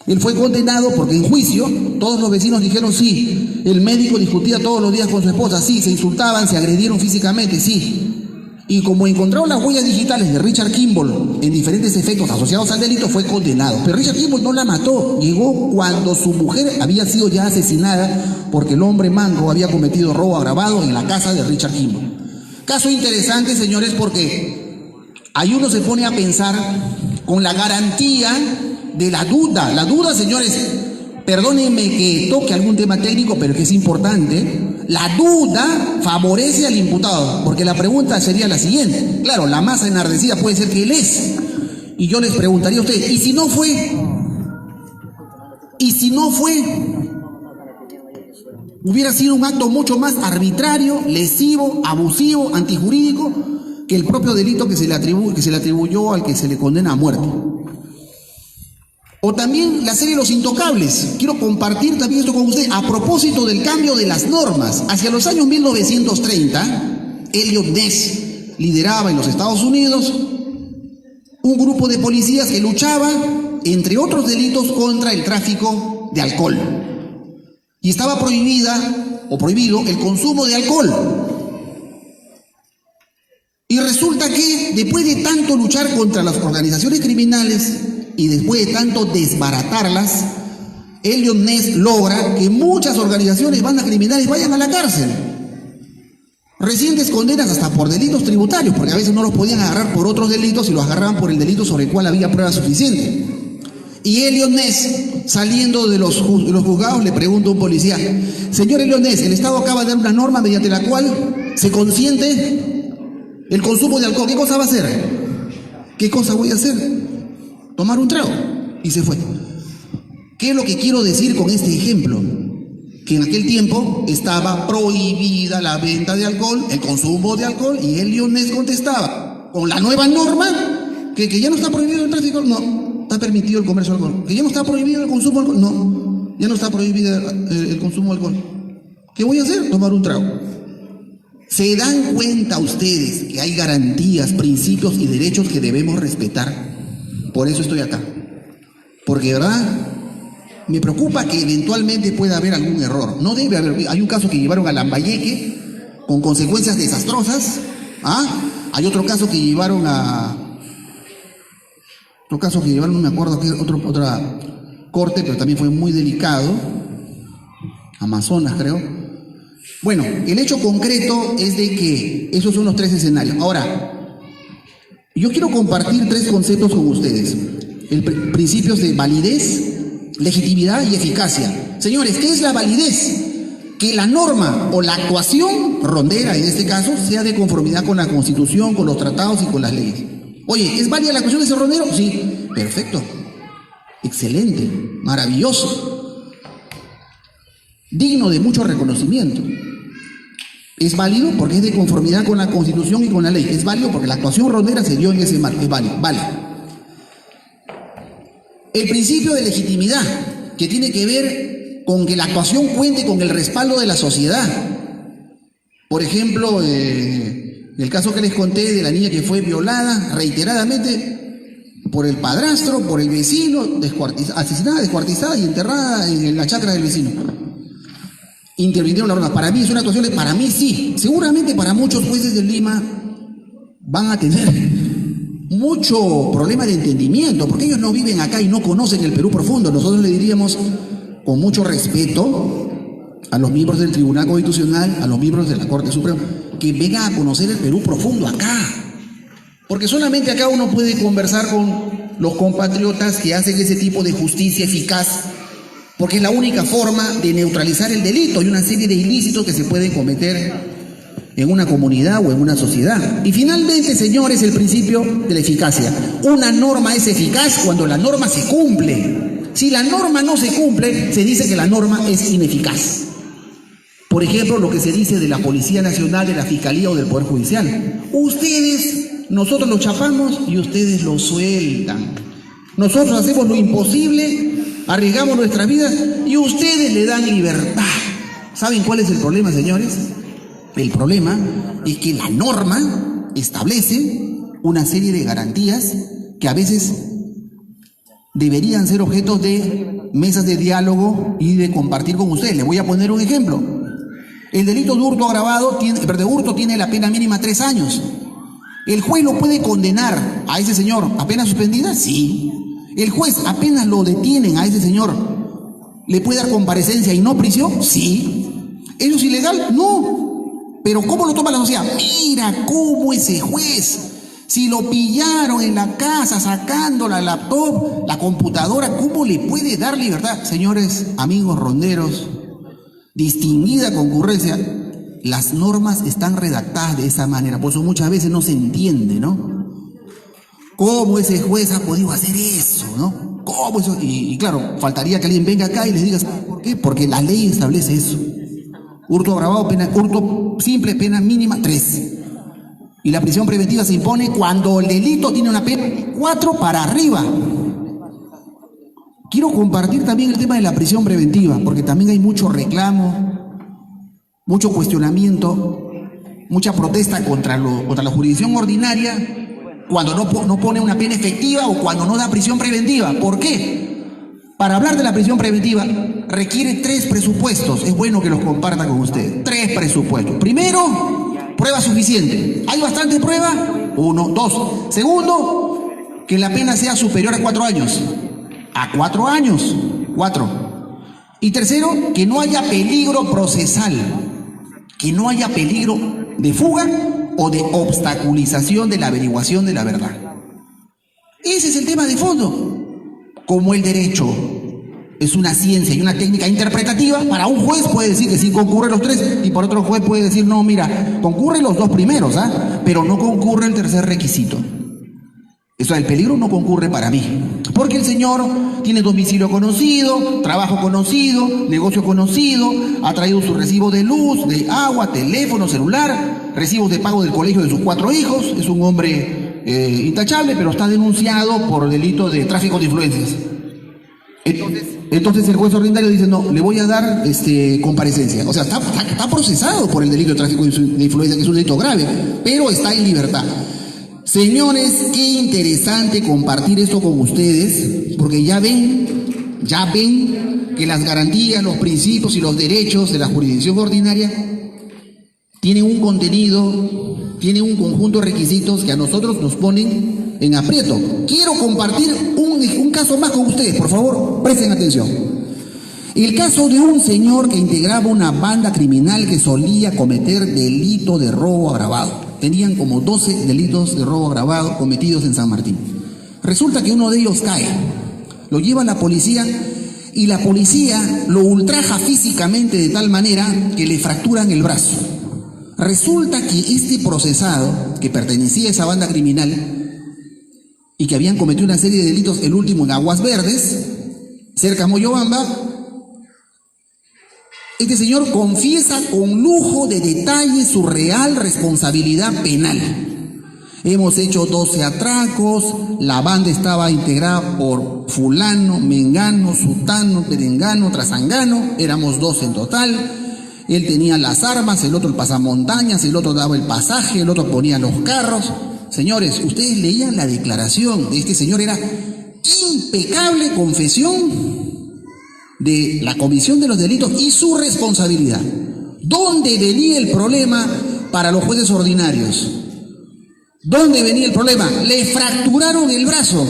Él fue condenado porque en juicio todos los vecinos dijeron sí, el médico discutía todos los días con su esposa, sí, se insultaban, se agredieron físicamente, sí. Y como encontraron las huellas digitales de Richard Kimball en diferentes efectos asociados al delito, fue condenado. Pero Richard Kimball no la mató, llegó cuando su mujer había sido ya asesinada porque el hombre manco había cometido robo agravado en la casa de Richard Kimball. Caso interesante, señores, porque ahí uno se pone a pensar con la garantía de la duda. La duda, señores, perdónenme que toque algún tema técnico, pero que es importante. La duda favorece al imputado, porque la pregunta sería la siguiente. Claro, la masa enardecida puede ser que él es. Y yo les preguntaría a ustedes, ¿y si no fue? ¿Y si no fue? Hubiera sido un acto mucho más arbitrario, lesivo, abusivo, antijurídico, que el propio delito que se le atribuyó al que se le condena a muerte. O también la serie Los Intocables. Quiero compartir también esto con ustedes a propósito del cambio de las normas. Hacia los años 1930, Eliot Ness lideraba en los Estados Unidos un grupo de policías que luchaba, entre otros delitos, contra el tráfico de alcohol. Y estaba prohibido el consumo de alcohol. Y resulta que después de tanto luchar contra las organizaciones criminales y después de tanto desbaratarlas, Eliot Ness logra que muchas organizaciones, bandas criminales, vayan a la cárcel. Recientes condenas hasta por delitos tributarios, porque a veces no los podían agarrar por otros delitos y los agarraban por el delito sobre el cual había prueba suficiente. Y Eliot Ness, saliendo de los juzgados, le pregunta a un policía: señor Eliot Ness, el Estado acaba de dar una norma mediante la cual se consiente el consumo de alcohol. ¿Qué cosa va a hacer? ¿Qué cosa voy a hacer? Tomar un trago. Y se fue. ¿Qué es lo que quiero decir con este ejemplo? Que en aquel tiempo estaba prohibida la venta de alcohol, el consumo de alcohol, y Eliot Ness contestaba con la nueva norma que ya no está prohibido el tráfico, no, está permitido el comercio de alcohol. Que ya no está prohibido el consumo de alcohol, no, ya no está prohibido el consumo de alcohol. ¿Qué voy a hacer? Tomar un trago. ¿Se dan cuenta ustedes que hay garantías, principios y derechos que debemos respetar? Por eso estoy acá. Porque, de verdad, me preocupa que eventualmente pueda haber algún error. No debe haber. Hay un caso que llevaron a Lambayeque con consecuencias desastrosas. Hay otro caso que llevaron no me acuerdo, otra corte, pero también fue muy delicado. Amazonas, creo. Bueno, el hecho concreto es de que esos son los tres escenarios. Ahora, yo quiero compartir tres conceptos con ustedes. Principios de validez, legitimidad y eficacia. Señores, ¿qué es la validez? Que la norma o la actuación rondera, en este caso, sea de conformidad con la Constitución, con los tratados y con las leyes. Oye, ¿es válida la actuación de ese rondero? Sí, perfecto, excelente, maravilloso, digno de mucho reconocimiento. Es válido porque es de conformidad con la Constitución y con la ley. Es válido porque la actuación rondera se dio en ese marco. Es válido, vale. El principio de legitimidad, que tiene que ver con que la actuación cuente con el respaldo de la sociedad. Por ejemplo, el caso que les conté de la niña que fue violada reiteradamente por el padrastro, por el vecino, asesinada, descuartizada y enterrada en la chacra del vecino. Intervinieron las normas. Para mí es una actuación, para mí sí. Seguramente para muchos jueces de Lima van a tener mucho problema de entendimiento, porque ellos no viven acá y no conocen el Perú profundo. Nosotros le diríamos, con mucho respeto, a los miembros del Tribunal Constitucional, a los miembros de la Corte Suprema, que vengan a conocer el Perú profundo acá. Porque solamente acá uno puede conversar con los compatriotas que hacen ese tipo de justicia eficaz, porque es la única forma de neutralizar el delito y una serie de ilícitos que se pueden cometer en una comunidad o en una sociedad. Y finalmente, señores, el principio de la eficacia. Una norma es eficaz cuando la norma se cumple. Si la norma no se cumple, se dice que la norma es ineficaz. Por ejemplo, lo que se dice de la Policía Nacional, de la Fiscalía o del Poder Judicial. Nosotros lo chapamos y ustedes lo sueltan. Nosotros hacemos lo imposible, arriesgamos nuestras vidas y ustedes le dan libertad. ¿Saben cuál es el problema, señores? El problema es que la norma establece una serie de garantías que a veces deberían ser objetos de mesas de diálogo y de compartir con ustedes. Les voy a poner un ejemplo. El delito de hurto agravado tiene la pena mínima 3 años. ¿El juez lo puede condenar a ese señor a pena suspendida? Sí. ¿El juez apenas lo detienen a ese señor le puede dar comparecencia y no prisión? Sí. ¿Eso es ilegal? No. Pero ¿cómo lo toma la sociedad? Mira cómo ese juez, si lo pillaron en la casa sacando la laptop, la computadora, ¿cómo le puede dar libertad? Señores, amigos ronderos, distinguida concurrencia, las normas están redactadas de esa manera, por eso muchas veces no se entiende, ¿no? ¿Cómo ese juez ha podido hacer eso, no? ¿Cómo eso? Y claro, faltaría que alguien venga acá y les diga, ¿por qué? Porque la ley establece eso. Hurto agravado, hurto simple, pena mínima 3. Y la prisión preventiva se impone cuando el delito tiene una pena 4 para arriba. Quiero compartir también el tema de la prisión preventiva, porque también hay mucho reclamo, mucho cuestionamiento, mucha protesta contra la jurisdicción ordinaria cuando no pone una pena efectiva o cuando no da prisión preventiva. ¿Por qué? Para hablar de la prisión preventiva requiere 3 presupuestos. Es bueno que los comparta con ustedes. 3 presupuestos. Primero, prueba suficiente. ¿Hay bastante prueba? 1, 2. Segundo, que la pena sea superior a 4 años. A 4 años. 4. Y tercero, que no haya peligro procesal. Que no haya peligro de fuga o de obstaculización de la averiguación de la verdad. Ese es el tema de fondo. Como el derecho es una ciencia y una técnica interpretativa, para un juez puede decir que sí concurren los 3 y para otro juez puede decir, no, mira, concurren los 2 primeros, pero no concurre el tercer requisito. Eso del peligro no concurre para mí, porque el señor tiene domicilio conocido, trabajo conocido, negocio conocido, ha traído su recibo de luz, de agua, teléfono, celular, recibos de pago del colegio de sus 4 hijos, es un hombre intachable, pero está denunciado por delito de tráfico de influencias. Entonces el juez ordinario dice, no, le voy a dar comparecencia. O sea, está procesado por el delito de tráfico de influencia, que es un delito grave, pero está en libertad. Señores, qué interesante compartir esto con ustedes, porque ya ven que las garantías, los principios y los derechos de la jurisdicción ordinaria tienen un contenido, tienen un conjunto de requisitos que a nosotros nos ponen en aprieto. Quiero compartir un caso más con ustedes, por favor, presten atención. El caso de un señor que integraba una banda criminal que solía cometer delito de robo agravado. Tenían como 12 delitos de robo agravado cometidos en San Martín. Resulta que uno de ellos cae, lo lleva a la policía y la policía lo ultraja físicamente de tal manera que le fracturan el brazo. Resulta que este procesado, que pertenecía a esa banda criminal y que habían cometido una serie de delitos, el último en Aguas Verdes, cerca a Moyobamba, este señor confiesa con lujo de detalle su real responsabilidad penal. Hemos hecho 12 atracos, la banda estaba integrada por fulano, mengano, sutano, perengano, trasangano, éramos 12 en total. Él tenía las armas, el otro el pasamontañas, el otro daba el pasaje, el otro ponía los carros. Señores, ustedes leían la declaración de este señor, era impecable confesión de la comisión de los delitos y su responsabilidad. ¿Dónde venía el problema para los jueces ordinarios? ¿Dónde venía el problema? Le fracturaron el brazo.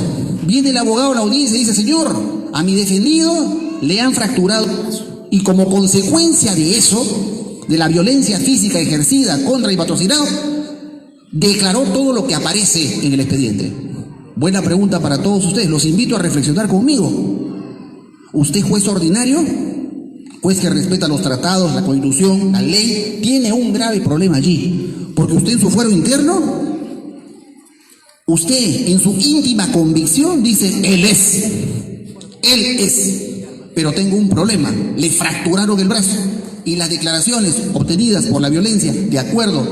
Viene el abogado a la audiencia y dice, señor, a mi defendido le han fracturado el brazo. Y como consecuencia de eso, de la violencia física ejercida contra y patrocinado, declaró todo lo que aparece en el expediente. Buena pregunta para todos ustedes, los invito a reflexionar conmigo. ¿Usted, juez ordinario, juez que respeta los tratados, la Constitución, la ley, tiene un grave problema allí? Porque usted en su fuero interno, usted en su íntima convicción dice, él es, pero tengo un problema, le fracturaron el brazo. Y las declaraciones obtenidas por la violencia, de acuerdo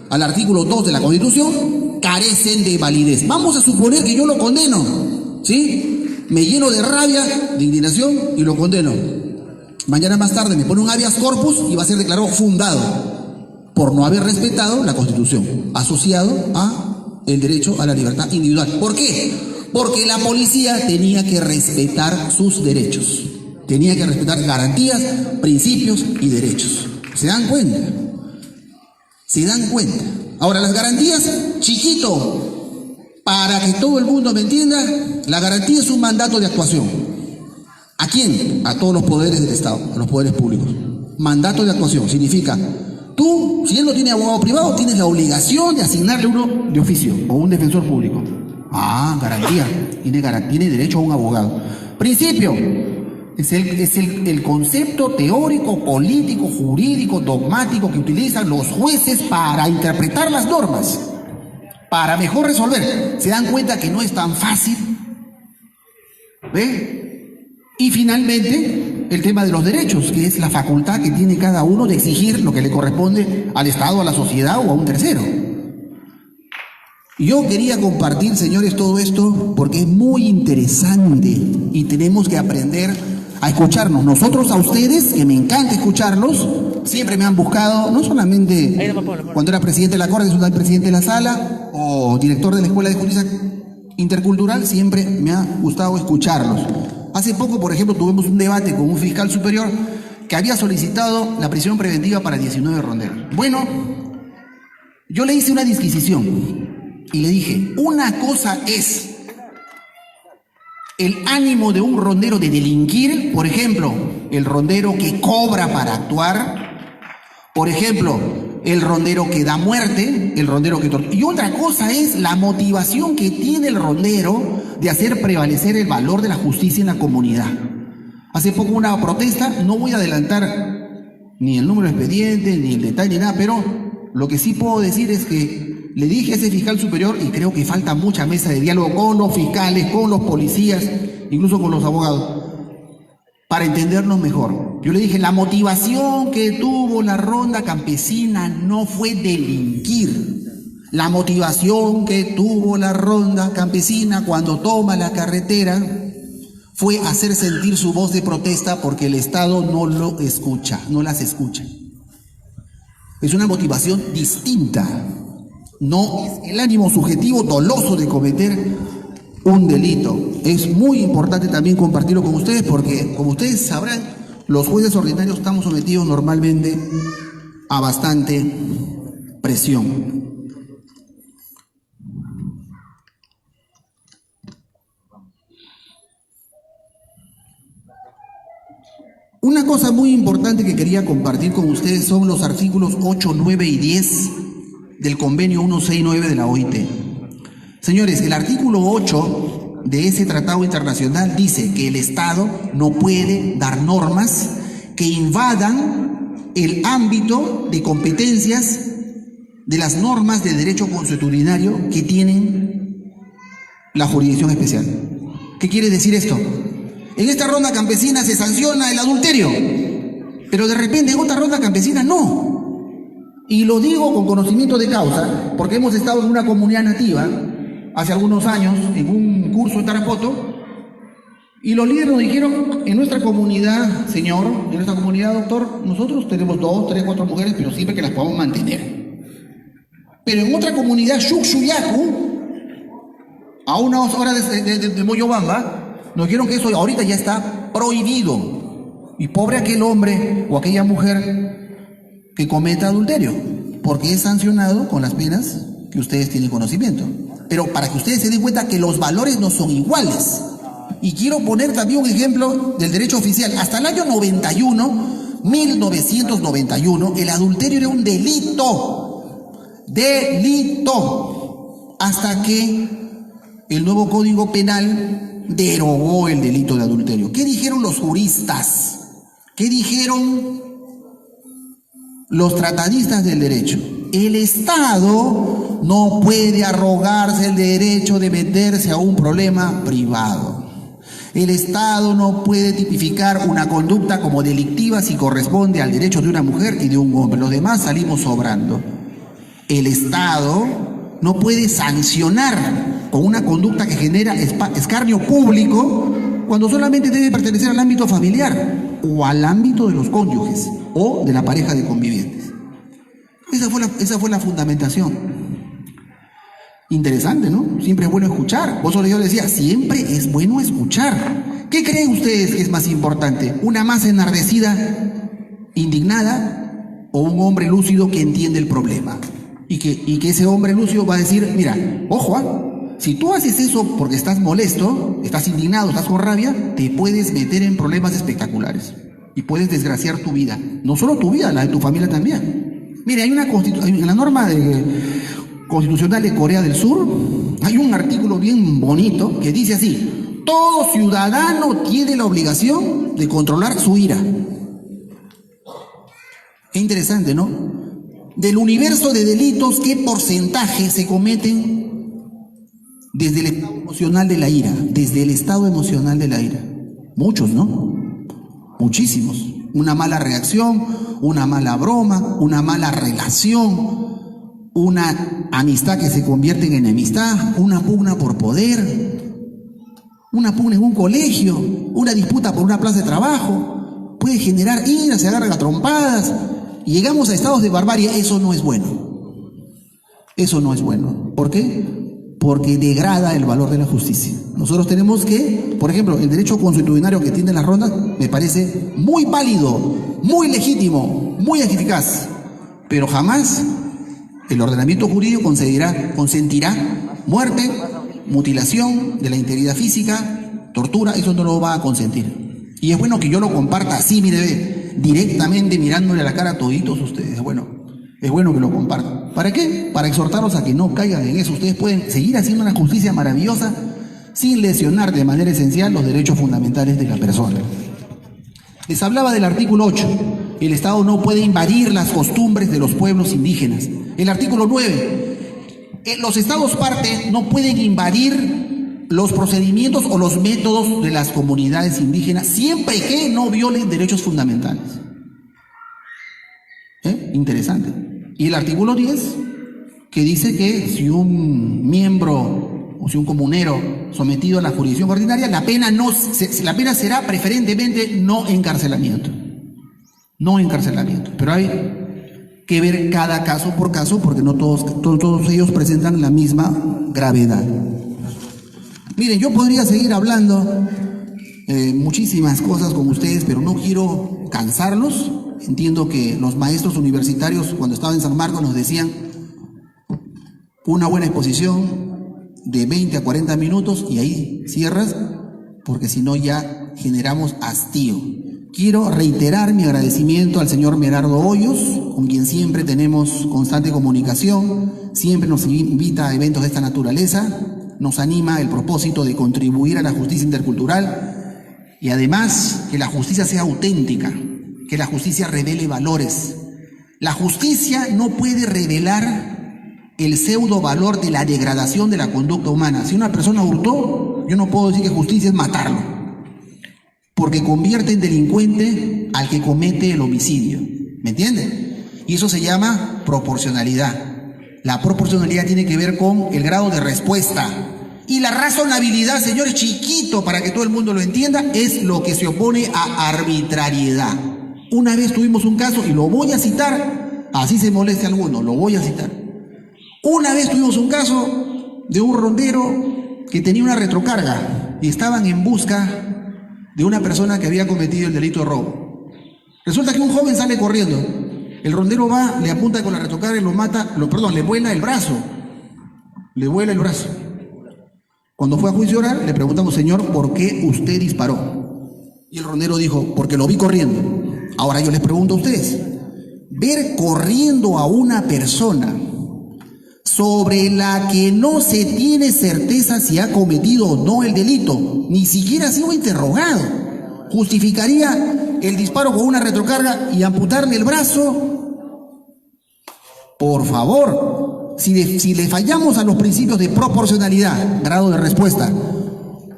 al artículo 2 de la Constitución, carecen de validez. Vamos a suponer que yo lo condeno, ¿sí? Me lleno de rabia, de indignación y lo condeno. Mañana más tarde me pone un habeas corpus y va a ser declarado fundado por no haber respetado la Constitución, asociado a el derecho a la libertad individual. ¿Por qué? Porque la policía tenía que respetar sus derechos, tenía que respetar garantías, principios y derechos. ¿Se dan cuenta? ¿Se dan cuenta? Ahora, las garantías, chiquito, para que todo el mundo me entienda, la garantía es un mandato de actuación. ¿A quién? A todos los poderes del Estado, a los poderes públicos. Mandato de actuación significa, tú, si él no tiene abogado privado, tienes la obligación de asignarle uno de oficio o un defensor público. Ah, garantía. Tiene derecho a un abogado. Principio. Es el concepto teórico, político, jurídico, dogmático que utilizan los jueces para interpretar las normas, para mejor resolver. ¿Se dan cuenta que no es tan fácil? ¿Ve? Y finalmente, el tema de los derechos, que es la facultad que tiene cada uno de exigir lo que le corresponde al Estado, a la sociedad o a un tercero. Yo quería compartir, señores, todo esto porque es muy interesante y tenemos que aprender a escucharnos. Nosotros a ustedes, que me encanta escucharlos, siempre me han buscado, no solamente cuando era presidente de la Corte, sino también presidente de la Sala o director de la Escuela de Justicia Intercultural, siempre me ha gustado escucharlos. Hace poco, por ejemplo, tuvimos un debate con un fiscal superior que había solicitado la prisión preventiva para 19 ronderos. Bueno, yo le hice una disquisición y le dije, una cosa es el ánimo de un rondero de delinquir, por ejemplo, el rondero que cobra para actuar, por ejemplo, el rondero que da muerte, el rondero que tortura. Y otra cosa es la motivación que tiene el rondero de hacer prevalecer el valor de la justicia en la comunidad. Hace poco una protesta, no voy a adelantar ni el número de expediente, ni el detalle, ni nada, pero lo que sí puedo decir es que le dije a ese fiscal superior, y creo que falta mucha mesa de diálogo con los fiscales, con los policías, incluso con los abogados, para entendernos mejor. Yo le dije, la motivación que tuvo la ronda campesina no fue delinquir. La motivación que tuvo la ronda campesina cuando toma la carretera fue hacer sentir su voz de protesta porque el Estado no lo escucha, no las escucha. Es una motivación distinta, no es el ánimo subjetivo doloso de cometer un delito. Es muy importante también compartirlo con ustedes porque, como ustedes sabrán, los jueces ordinarios estamos sometidos normalmente a bastante presión. Una cosa muy importante que quería compartir con ustedes son los artículos 8, 9 y 10 del convenio 169 de la OIT. Señores, el artículo 8 de ese tratado internacional dice que el Estado no puede dar normas que invadan el ámbito de competencias de las normas de derecho consuetudinario que tienen la jurisdicción especial. ¿Qué quiere decir esto? En esta ronda campesina se sanciona el adulterio, pero de repente en otra ronda campesina no. Y lo digo con conocimiento de causa, porque hemos estado en una comunidad nativa hace algunos años, en un curso en Tarapoto, y los líderes nos dijeron, en nuestra comunidad, señor, en nuestra comunidad, doctor, nosotros tenemos 2, 3, 4 mujeres, pero siempre que las podamos mantener. Pero en otra comunidad, Xuxuyacu, a unas horas de Moyobamba, nos dijeron que eso ahorita ya está prohibido. Y pobre aquel hombre o aquella mujer que cometa adulterio, porque es sancionado con las penas que ustedes tienen conocimiento. Pero para que ustedes se den cuenta que los valores no son iguales. Y quiero poner también un ejemplo del derecho oficial. Hasta el año 1991, el adulterio era un delito. Delito. Hasta que el nuevo Código Penal derogó el delito de adulterio. ¿Qué dijeron los juristas? ¿Qué dijeron los tratadistas del derecho? El Estado no puede arrogarse el derecho de meterse a un problema privado. El Estado no puede tipificar una conducta como delictiva si corresponde al derecho de una mujer y de un hombre. Los demás salimos sobrando. El Estado no puede sancionar con una conducta que genera escarnio público cuando solamente debe pertenecer al ámbito familiar o al ámbito de los cónyuges o de la pareja de convivientes. Esa fue la fundamentación. Interesante, ¿no? Siempre es bueno escuchar. Por eso yo les decía, siempre es bueno escuchar. ¿Qué creen ustedes que es más importante? ¿Una masa enardecida, indignada, o un hombre lúcido que entiende el problema? Y que ese hombre lúcido va a decir, mira, ojo, si tú haces eso porque estás molesto, estás indignado, estás con rabia, te puedes meter en problemas espectaculares y puedes desgraciar tu vida. No solo tu vida, la de tu familia también. Mire, en la norma constitucional de Corea del Sur, hay un artículo bien bonito que dice así: todo ciudadano tiene la obligación de controlar su ira. Qué interesante, ¿no? Del universo de delitos, ¿qué porcentaje se cometen desde el estado emocional de la ira? Desde el estado emocional de la ira. Muchos, ¿no? Muchísimos. Una mala reacción, una mala broma, una mala relación, una amistad que se convierte en enemistad, una pugna por poder, una pugna en un colegio, una disputa por una plaza de trabajo, puede generar ira, se agarran a trompadas. Y llegamos a estados de barbarie. Eso no es bueno. Eso no es bueno. ¿Por qué? Porque degrada el valor de la justicia. Nosotros tenemos que, por ejemplo, el derecho consuetudinario que tienen las rondas me parece muy válido, muy legítimo, muy eficaz, pero jamás el ordenamiento jurídico consentirá muerte, mutilación de la integridad física, tortura. Eso no lo va a consentir. Y es bueno que yo lo comparta así, mire, directamente mirándole a la cara a toditos ustedes. Bueno, es bueno que lo compartan. ¿Para qué? Para exhortarlos a que no caigan en eso. Ustedes pueden seguir haciendo una justicia maravillosa sin lesionar de manera esencial los derechos fundamentales de la persona. Les hablaba del artículo 8. El Estado no puede invadir las costumbres de los pueblos indígenas. El artículo 9. Los Estados parte no pueden invadir los procedimientos o los métodos de las comunidades indígenas siempre que no violen derechos fundamentales. Interesante. Y el artículo 10, que dice que si un miembro o si un comunero sometido a la jurisdicción ordinaria, la pena será preferentemente no encarcelamiento. No encarcelamiento. Pero hay que ver cada caso por caso, porque no todos ellos presentan la misma gravedad. Miren, yo podría seguir hablando muchísimas cosas con ustedes, pero no quiero cansarlos. Entiendo que los maestros universitarios, cuando estaban en San Marcos, nos decían una buena exposición de 20 a 40 minutos y ahí cierras, porque si no ya generamos hastío. Quiero reiterar mi agradecimiento al señor Merardo Hoyos, con quien siempre tenemos constante comunicación, siempre nos invita a eventos de esta naturaleza, nos anima el propósito de contribuir a la justicia intercultural y además que la justicia sea auténtica, que la justicia revele valores. La justicia no puede revelar el pseudo valor de la degradación de la conducta humana. Si una persona hurtó, yo no puedo decir que justicia es matarlo, porque convierte en delincuente al que comete el homicidio. ¿Me entienden? Y eso se llama proporcionalidad. La proporcionalidad tiene que ver con el grado de respuesta. Y la razonabilidad, señores, chiquito, para que todo el mundo lo entienda, es lo que se opone a arbitrariedad. Una vez tuvimos un caso, y lo voy a citar, así se moleste alguno, lo voy a citar. Una vez tuvimos un caso de un rondero que tenía una retrocarga y estaban en busca de una persona que había cometido el delito de robo. Resulta que un joven sale corriendo. El rondero va, le apunta con la retrocarga y lo mata, le vuela el brazo. Le vuela el brazo. Cuando fue a juicio oral, le preguntamos, señor, ¿por qué usted disparó? Y el rondero dijo, porque lo vi corriendo. Ahora yo les pregunto a ustedes, ver corriendo a una persona sobre la que no se tiene certeza si ha cometido o no el delito, ni siquiera ha sido interrogado, ¿justificaría el disparo con una retrocarga y amputarle el brazo? Por favor, si le fallamos a los principios de proporcionalidad, grado de respuesta,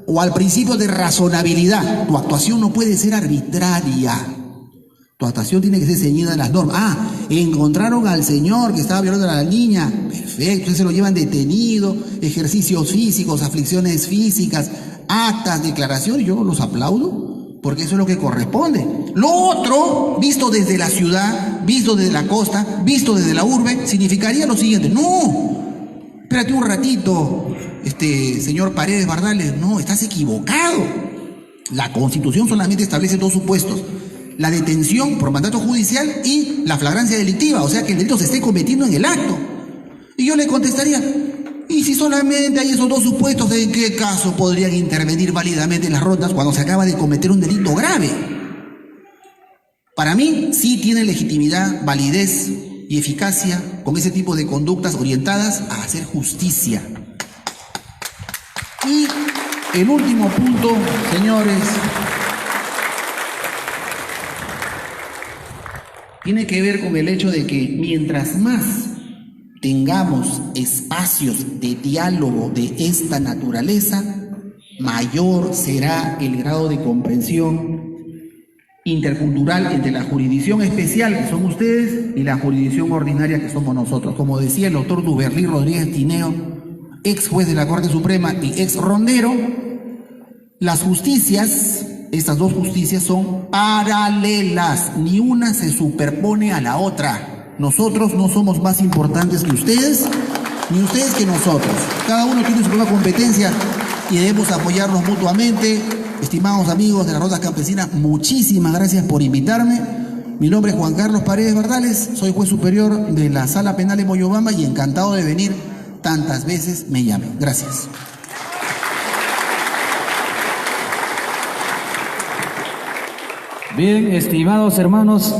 o al principio de razonabilidad, tu actuación no puede ser arbitraria. Tu actuación tiene que ser ceñida a las normas. Encontraron al señor que estaba violando a la niña. Perfecto, entonces se lo llevan detenido, ejercicios físicos, aflicciones físicas, actas, declaraciones. Yo los aplaudo, porque eso es lo que corresponde. Lo otro, visto desde la ciudad, visto desde la costa, visto desde la urbe, significaría lo siguiente. No, espérate un ratito, señor Paredes Bardales, no, estás equivocado. La Constitución solamente establece dos supuestos: la detención por mandato judicial y la flagrancia delictiva, o sea que el delito se esté cometiendo en el acto. Y yo le contestaría, ¿y si solamente hay esos dos supuestos, en qué caso podrían intervenir válidamente las rondas cuando se acaba de cometer un delito grave? Para mí sí tiene legitimidad, validez y eficacia con ese tipo de conductas orientadas a hacer justicia. Y el último punto, señores, tiene que ver con el hecho de que mientras más tengamos espacios de diálogo de esta naturaleza, mayor será el grado de comprensión intercultural entre la jurisdicción especial, que son ustedes, y la jurisdicción ordinaria, que somos nosotros. Como decía el doctor Duberlí Rodríguez Tineo, ex juez de la Corte Suprema y ex rondero, las justicias, estas dos justicias son paralelas, ni una se superpone a la otra. Nosotros no somos más importantes que ustedes, ni ustedes que nosotros. Cada uno tiene su propia competencia y debemos apoyarnos mutuamente. Estimados amigos de las Rondas Campesinas, muchísimas gracias por invitarme. Mi nombre es Juan Carlos Paredes Bardales, soy juez superior de la Sala Penal de Moyobamba y encantado de venir tantas veces me llamen. Gracias. Bien, estimados hermanos,